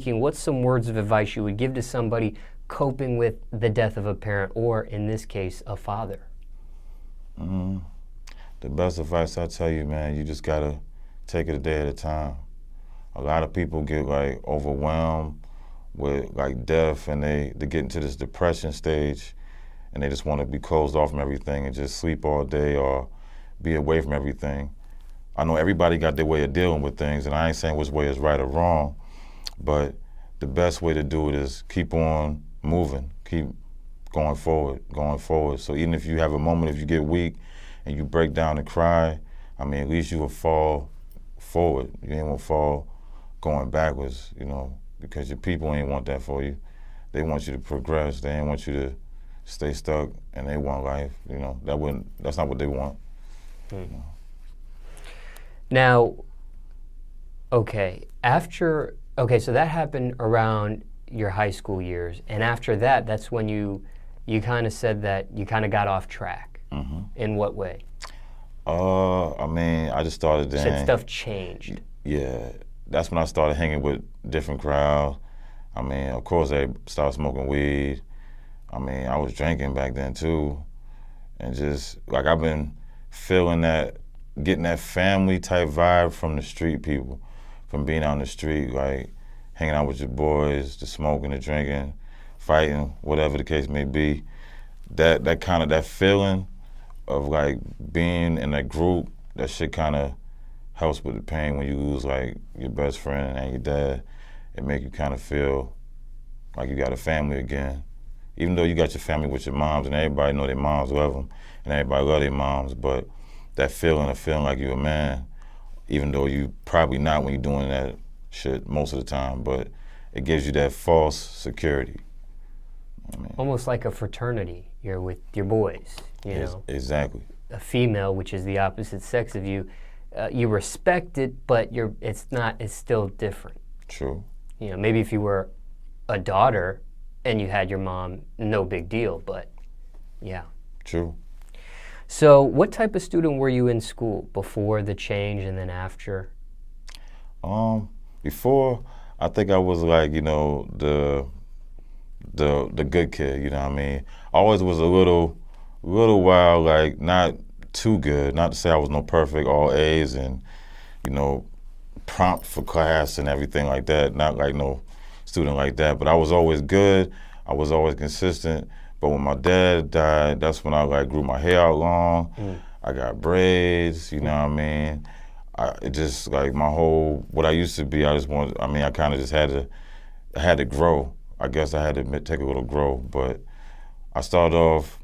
What's some words of advice you would give to somebody coping with the death of a parent, or in this case, a father? The best advice I tell you, man, you just gotta take it a day at a time. A lot of people get like overwhelmed with like death, and they get into this depression stage, and they just want to be closed off from everything and just sleep all day or be away from everything. I know everybody got their way of dealing with things, and I ain't saying which way is right or wrong, but the best way to do it is keep on moving, keep going forward. So even if you have a moment, if you get weak and you break down and cry, I mean, at least you will fall forward. You ain't gonna fall going backwards, you know, because your people ain't want that for you. They want you to progress. They ain't want you to stay stuck, and they want life. You know, that's not what they want. You know? Now, okay, so that happened around your high school years, and after that, that's when you kind of said that you kind of got off track. Mm-hmm. In what way? I mean, I just started You said stuff changed. Yeah, that's when I started hanging with different crowds. I mean, of course, I started smoking weed. I mean, I was drinking back then too, and just like I've been feeling that, getting that family type vibe from the street people, from being out in the street, like hanging out with your boys, the smoking, the drinking, fighting, whatever the case may be. That kind of, that feeling of like being in that group, that shit kind of helps with the pain when you lose like your best friend and your dad. It make you kind of feel like you got a family again. Even though you got your family with your moms, and everybody know their moms love them, and everybody love their moms, but that feeling of feeling like you're a man, even though you probably not when you're doing that shit most of the time, but it gives you that false security. I mean, almost like a fraternity. You're with your boys, you know. Exactly. A female, which is the opposite sex of you, you respect it, but it's still different. True. You know, maybe if you were a daughter and you had your mom, no big deal, but yeah. True. So what type of student were you in school before the change and then after? Before, I think I was like, you know, the good kid, you know what I mean? I always was a little while, like, not too good. Not to say I was no perfect, all A's and, you know, prompt for class and everything like that. Not like no student like that, but I was always good. I was always consistent. But when my dad died, that's when I like grew my hair out long. I got braids, you know what I mean? It just like my whole, what I used to be, I kind of just had to grow. I guess I had to take a little grow, but I started off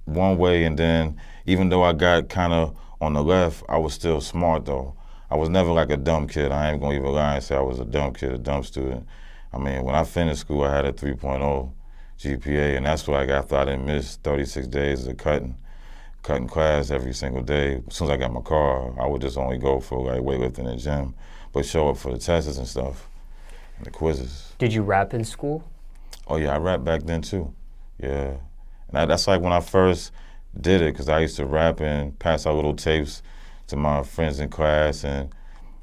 one way, and then even though I got kind of on the left, I was still smart though. I was never like a dumb kid. I ain't gonna even lie and say I was a dumb kid, a dumb student. I mean, when I finished school, I had a 3.0 GPA, and that's why after I didn't miss 36 days of cutting class every single day. As soon as I got my car, I would just only go for like weightlifting and gym, but show up for the tests and stuff, and the quizzes. Did you rap in school? Oh yeah, I rapped back then too, yeah. And that's like when I first did it, because I used to rap and pass out little tapes to my friends in class, and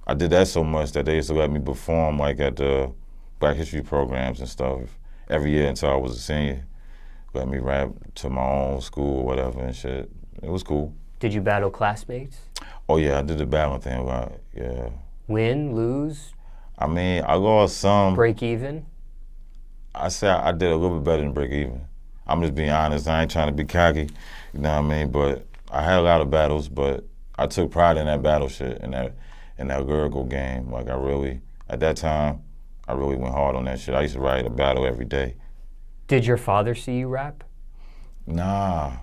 I did that so much that they used to let me perform like at the Black History programs and stuff every year until I was a senior. Let me rap to my own school or whatever and shit. It was cool. Did you battle classmates? Oh yeah, I did the battling thing a lot, yeah. Win, lose? I mean, I lost some. Break even? I say I did a little bit better than break even. I'm just being honest. I ain't trying to be cocky, you know what I mean? But I had a lot of battles, but I took pride in that battle shit, in that lyrical game. Like at that time, I really went hard on that shit. I used to write a battle every day. Did your father see you rap? Nah.